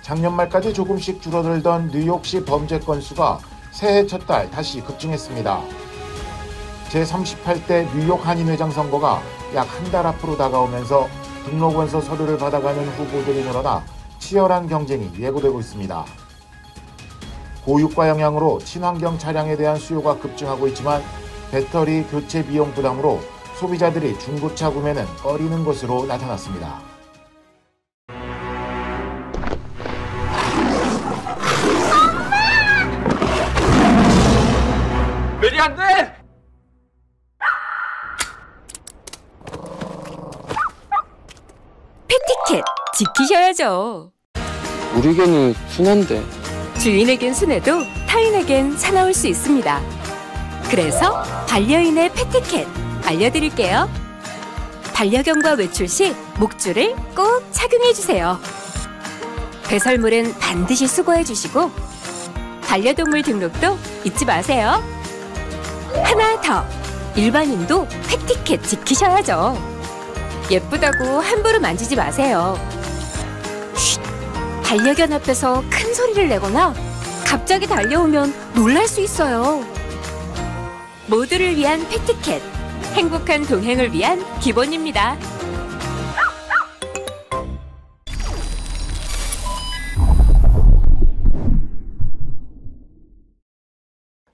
작년 말까지 조금씩 줄어들던 뉴욕시 범죄 건수가 새해 첫 달 다시 급증했습니다. 제38대 뉴욕 한인회장 선거가 약 한 달 앞으로 다가오면서 등록원서 서류를 받아가는 후보들이 늘어나 치열한 경쟁이 예고되고 있습니다. 고유가 영향으로 친환경 차량에 대한 수요가 급증하고 있지만 배터리 교체 비용 부담으로 소비자들이 중고차 구매는 꺼리는 것으로 나타났습니다. 메리 안 돼! 패티켓 지키셔야죠. 우리 개는 순한데. 주인에겐 순해도 타인에겐 사나울 수 있습니다. 그래서 반려인의 패티켓 알려드릴게요. 반려견과 외출 시 목줄을 꼭 착용해주세요. 배설물은 반드시 수거해주시고 반려동물 등록도 잊지 마세요. 하나 더, 일반인도 패티켓 지키셔야죠. 예쁘다고 함부로 만지지 마세요. 쉿! 반려견 앞에서 큰 소리를 내거나 갑자기 달려오면 놀랄 수 있어요. 모두를 위한 패티켓, 행복한 동행을 위한 기본입니다.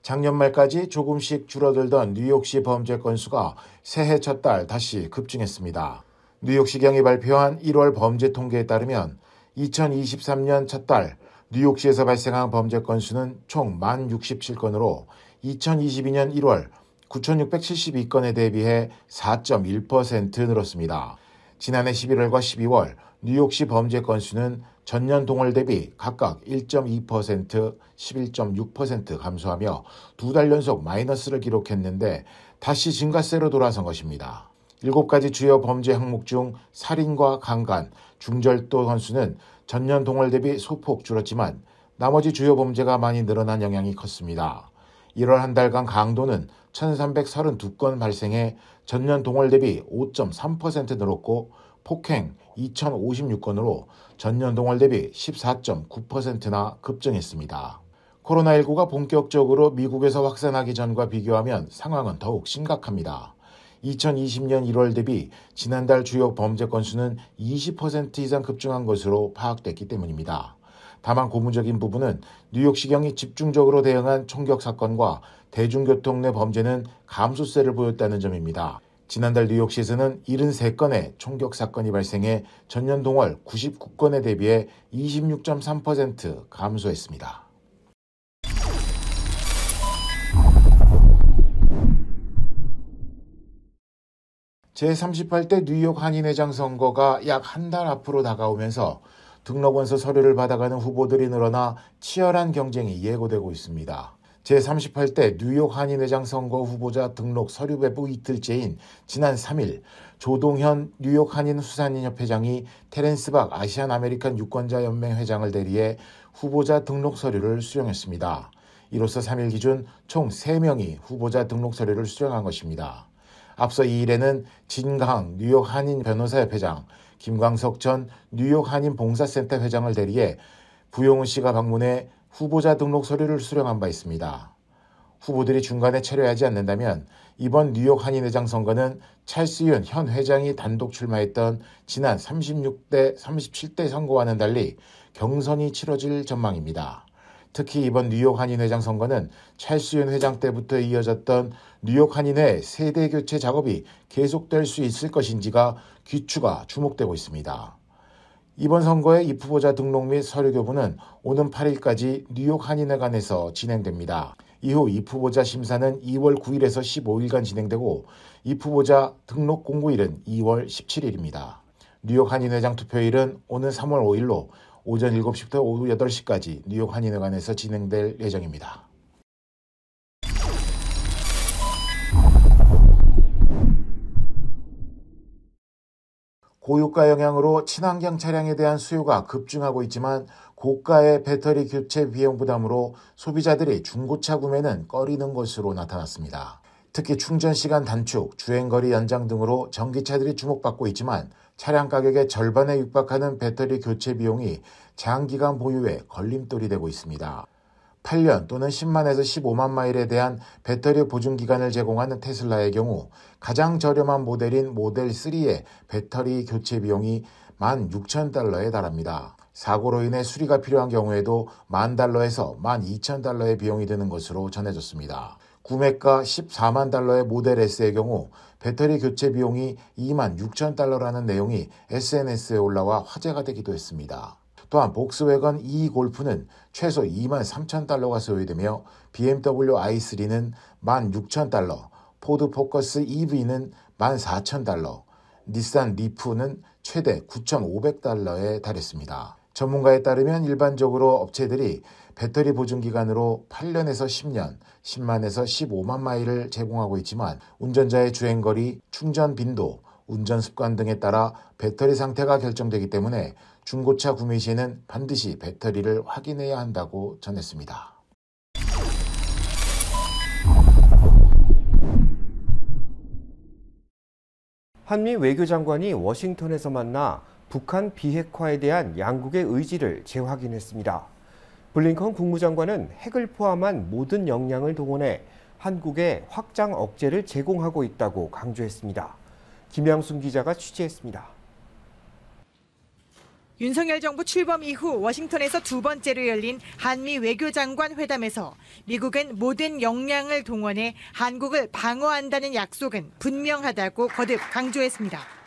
작년 말까지 조금씩 줄어들던 뉴욕시 범죄 건수가 새해 첫 달 다시 급증했습니다. 뉴욕시경이 발표한 1월 범죄 통계에 따르면 2023년 첫 달 뉴욕시에서 발생한 범죄 건수는 총 1067건으로 2022년 1월 9,672건에 대비해 4.1% 늘었습니다. 지난해 11월과 12월 뉴욕시 범죄 건수는 전년 동월 대비 각각 1.2%, 11.6% 감소하며 두 달 연속 마이너스를 기록했는데 다시 증가세로 돌아선 것입니다. 7가지 주요 범죄 항목 중 살인과 강간, 중절도 건수는 전년 동월 대비 소폭 줄었지만 나머지 주요 범죄가 많이 늘어난 영향이 컸습니다. 1월 한 달간 강도는 1,332건 발생해 전년 동월 대비 5.3% 늘었고 폭행 2,056건으로 전년 동월 대비 14.9%나 급증했습니다. 코로나19가 본격적으로 미국에서 확산하기 전과 비교하면 상황은 더욱 심각합니다. 2020년 1월 대비 지난달 주요 범죄 건수는 20% 이상 급증한 것으로 파악됐기 때문입니다. 다만 고무적인 부분은 뉴욕시경이 집중적으로 대응한 총격 사건과 대중교통 내 범죄는 감소세를 보였다는 점입니다. 지난달 뉴욕시에서는 73건의 총격 사건이 발생해 전년 동월 99건에 대비해 26.3% 감소했습니다. 제38대 뉴욕 한인회장 선거가 약 한 달 앞으로 다가오면서 등록원서 서류를 받아가는 후보들이 늘어나 치열한 경쟁이 예고되고 있습니다. 제38대 뉴욕 한인회장 선거 후보자 등록 서류 배부 이틀째인 지난 3일 조동현 뉴욕 한인 수산인협 회장이 테렌스 박 아시안 아메리칸 유권자 연맹 회장을 대리해 후보자 등록 서류를 수령했습니다. 이로써 3일 기준 총 3명이 후보자 등록 서류를 수령한 것입니다. 앞서 이 일에는 진강 뉴욕 한인 변호사협 회장, 김광석 전 뉴욕 한인 봉사센터 회장을 대리해 부용훈 씨가 방문해 후보자 등록 서류를 수령한 바 있습니다. 후보들이 중간에 체류하지 않는다면 이번 뉴욕 한인회장 선거는 찰스윤 현 회장이 단독 출마했던 지난 36대, 37대 선거와는 달리 경선이 치러질 전망입니다. 특히 이번 뉴욕 한인회장 선거는 찰스윤 회장 때부터 이어졌던 뉴욕 한인회 세대 교체 작업이 계속될 수 있을 것인지가 귀추가 주목되고 있습니다. 이번 선거의 입후보자 등록 및 서류 교부는 오는 8일까지 뉴욕 한인회관에서 진행됩니다. 이후 입후보자 심사는 2월 9일에서 15일간 진행되고 입후보자 등록 공고일은 2월 17일입니다. 뉴욕 한인회장 투표일은 오는 3월 5일로 오전 7시부터 오후 8시까지 뉴욕 한인회관에서 진행될 예정입니다. 고유가 영향으로 친환경 차량에 대한 수요가 급증하고 있지만 고가의 배터리 교체 비용 부담으로 소비자들이 중고차 구매는 꺼리는 것으로 나타났습니다. 특히 충전 시간 단축, 주행거리 연장 등으로 전기차들이 주목받고 있지만 차량 가격의 절반에 육박하는 배터리 교체 비용이 장기간 보유에 걸림돌이 되고 있습니다. 8년 또는 10만에서 15만 마일에 대한 배터리 보증 기간을 제공하는 테슬라의 경우 가장 저렴한 모델인 모델 3의 배터리 교체 비용이 16,000달러에 달합니다. 사고로 인해 수리가 필요한 경우에도 $10,000에서 $12,000의 비용이 드는 것으로 전해졌습니다. 구매가 14만 달러의 모델 S의 경우 배터리 교체 비용이 26,000달러라는 내용이 SNS에 올라와 화제가 되기도 했습니다. 또한 복스웨건 E 골프는 최소 23,000달러가 소요되며 BMW i3는 16,000달러, 포드 포커스 EV는 14,000달러, 닛산 리프는 최대 9,500달러에 달했습니다. 전문가에 따르면 일반적으로 업체들이 배터리 보증 기간으로 8년에서 10년, 10만에서 15만 마일을 제공하고 있지만 운전자의 주행거리, 충전 빈도, 운전 습관 등에 따라 배터리 상태가 결정되기 때문에 중고차 구매 시에는 반드시 배터리를 확인해야 한다고 전했습니다. 한미 외교장관이 워싱턴에서 만나 북한 비핵화에 대한 양국의 의지를 재확인했습니다. 블링컨 국무장관은 핵을 포함한 모든 역량을 동원해 한국에 확장 억제를 제공하고 있다고 강조했습니다. 김양순 기자가 취재했습니다. 윤석열 정부 출범 이후 워싱턴에서 두 번째로 열린 한미 외교장관 회담에서 미국은 모든 역량을 동원해 한국을 방어한다는 약속은 분명하다고 거듭 강조했습니다.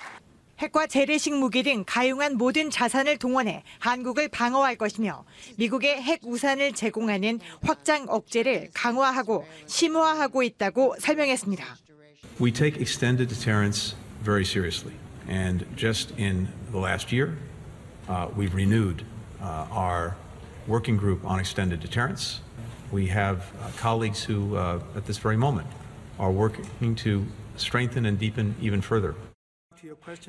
핵과 재래식 무기 등 가용한 모든 자산을 동원해 한국을 방어할 것이며 미국의 핵 우산을 제공하는 확장 억제를 강화하고 심화하고 있다고 설명했습니다. We take extended deterrence very seriously, and just in the last year, we've renewed our working group on extended deterrence. We have colleagues who, at this very moment, are working to strengthen and deepen even further.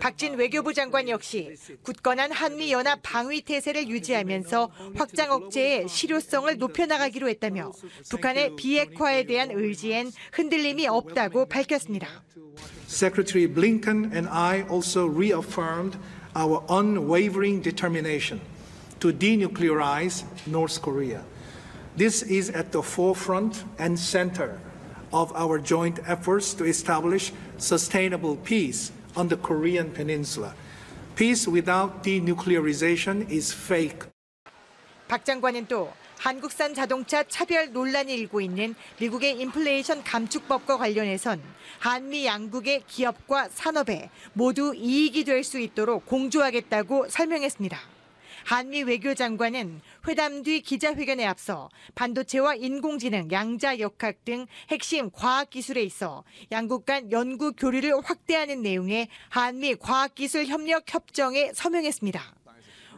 박진 외교부 장관 역시 굳건한 한미연합 방위 태세를 유지하면서 확장 억제의 실효성을 높여나가기로 했다며 북한의 비핵화에 대한 의지엔 흔들림이 없다고 밝혔습니다. Secretary Blinken and I also reaffirmed our unwavering determination to denuclearize North Korea. This is at the forefront and center of our joint efforts to establish sustainable peace on the Korean Peninsula. Peace without denuclearization is fake. 박 장관은 또 한국산 자동차 차별 논란이 일고 있는 미국의 인플레이션 감축법과 관련해선 한미 양국의 기업과 산업에 모두 이익이 될 수 있도록 공조하겠다고 설명했습니다. 한미 외교장관은 회담 뒤 기자회견에 앞서 반도체와 인공지능, 양자역학 등 핵심 과학기술에 있어 양국 간 연구 교류를 확대하는 내용의 한미 과학기술협력협정에 서명했습니다.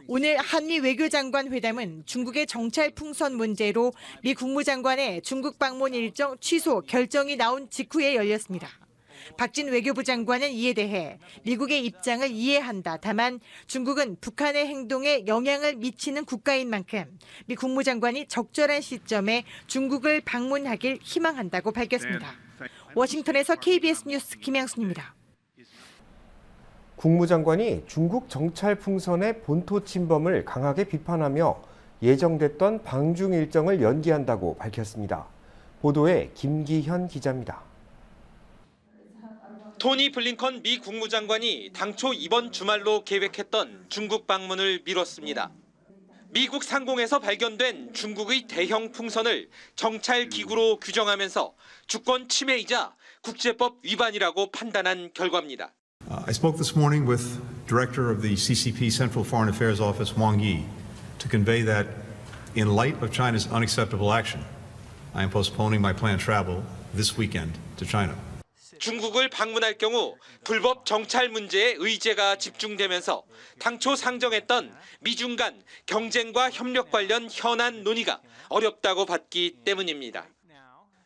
오늘 한미 외교장관 회담은 중국의 정찰 풍선 문제로 미 국무장관의 중국 방문 일정 취소 결정이 나온 직후에 열렸습니다. 박진 외교부 장관은 이에 대해 미국의 입장을 이해한다. 다만 중국은 북한의 행동에 영향을 미치는 국가인 만큼 미 국무장관이 적절한 시점에 중국을 방문하길 희망한다고 밝혔습니다. 워싱턴에서 KBS 뉴스 김양순입니다. 국무장관이 중국 정찰 풍선의 본토 침범을 강하게 비판하며 예정됐던 방중 일정을 연기한다고 밝혔습니다. 보도에 김기현 기자입니다. 토니 블링컨 미 국무장관이 당초 이번 주말로 계획했던 중국 방문을 미뤘습니다. 미국 상공에서 발견된 중국의 대형 풍선을 정찰 기구로 규정하면서 주권 침해이자 국제법 위반이라고 판단한 결과입니다. I spoke this morning with Director of the CCP Central Foreign Affairs Office, Wang Yi, to convey that in light of China's unacceptable action, I am postponing my planned travel this weekend to China. 중국을 방문할 경우 불법 정찰 문제에 의제가 집중되면서 당초 상정했던 미중 간 경쟁과 협력 관련 현안 논의가 어렵다고 봤기 때문입니다.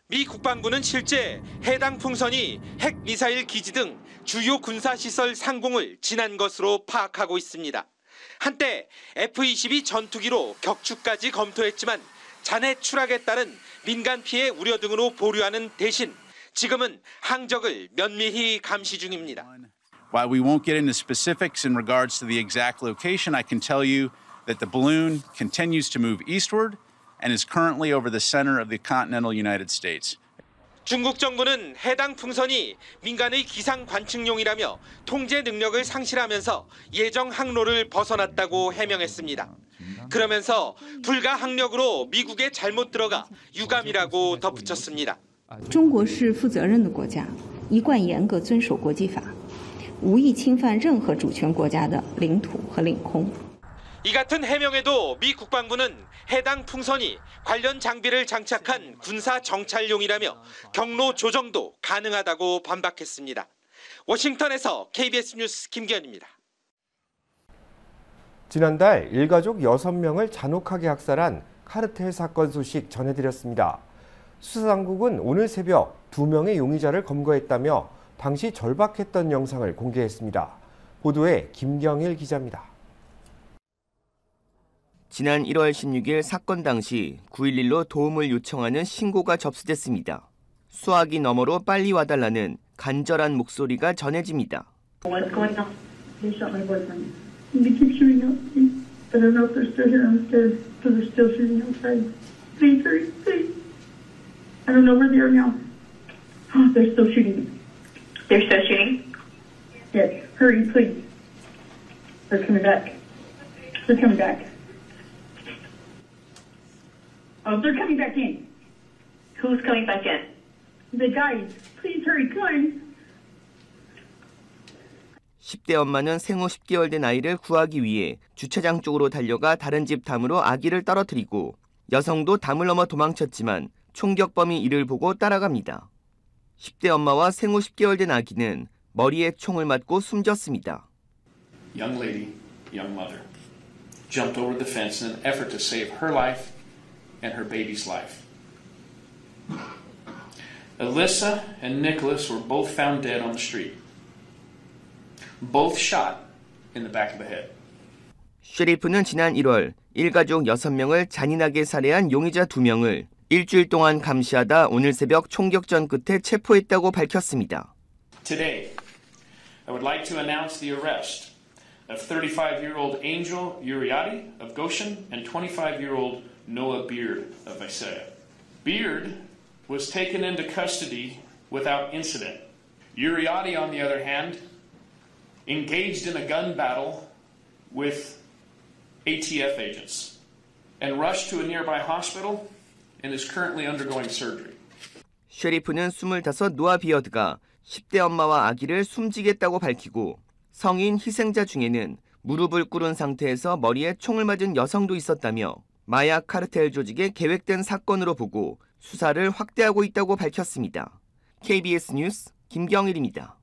미 국방부는 실제 해당 풍선이 핵미사일 기지 등 주요 군사시설 상공을 지난 것으로 파악하고 있습니다. 한때 F-22 전투기로 격추까지 검토했지만 잔해 추락에 따른 민간 피해 우려 등으로 보류하는 대신 지금은 항적을 면밀히 감시 중입니다. While we won't get into specifics in regards to the exact location, I can tell you that the balloon continues to move eastward and is currently over the center of the continental United States. 중국 정부는 해당 풍선이 민간의 기상 관측용이라며 통제 능력을 상실하면서 예정 항로를 벗어났다고 해명했습니다. 그러면서 불가 항력으로 미국에 잘못 들어가 유감이라고 덧붙였습니다. 中国是负责任的国家，一贯严格遵守国际法，无意侵犯任何主权国家的领土和领空。 이 같은 해명에도 미 국방부는 해당 풍선이 관련 장비를 장착한 군사 정찰용이라며 경로 조정도 가능하다고 반박했습니다. 워싱턴에서 KBS 뉴스 김기현입니다. 지난달 일가족 6명을 잔혹하게 학살한 카르텔 사건 소식 전해드렸습니다. 수사당국은 오늘 새벽 2명의 용의자를 검거했다며 당시 절박했던 영상을 공개했습니다. 보도에 김경일 기자입니다. 지난 1월 16일 사건 당시 911로 도움을 요청하는 신고가 접수됐습니다. 수화기 너머로 빨리 와달라는 간절한 목소리가 전해집니다. What's going on? They shot my boyfriend. They keep shooting at me. I don't know if they're still here downstairs, so they're still shooting outside. Please, hurry, please. I don't know where they are now. Oh, they're still shooting. They're still shooting? Yes, hurry, please. They're coming back. They're coming back. Oh, they're coming back in. Who's coming back in? The guys. Please hurry, come on. 10대 엄마는 생후 10개월 된 아이를 구하기 위해 주차장 쪽으로 달려가 다른 집 담으로 아기를 떨어뜨리고 여성도 담을 넘어 도망쳤지만 총격범이 이를 보고 따라갑니다. 10대 엄마와 생후 10개월 된 아기는 머리에 총을 맞고 숨졌습니다. Young lady, young mother, jumped over the fence in an effort to save her life and her baby's life. Alyssa and Nicholas were both found dead on the street. Both shot in the back of the head. 셰리프는 지난 1월 일가족 6명을 잔인하게 살해한 용의자 2명을 일주일 동안 감시하다 오늘 새벽 총격전 끝에 체포했다고 밝혔습니다. Today, I would like to announce the arrest of 35-year-old Angel Uriarte of Goshen and 25-year-old Noah Beard of Isaiah. Beard was taken into custody without incident. Uriarte, on the other hand, engaged in a gun battle with ATF agents and rushed to a nearby hospital and is currently undergoing surgery. 셰리프는 25 노아 비어드가 10대 엄마와 아기를 숨지겠다고 밝히고 성인 희생자 중에는 무릎을 꿇은 상태에서 머리에 총을 맞은 여성도 있었다며 마약 카르텔 조직의 계획된 사건으로 보고 수사를 확대하고 있다고 밝혔습니다. KBS 뉴스 김경일입니다.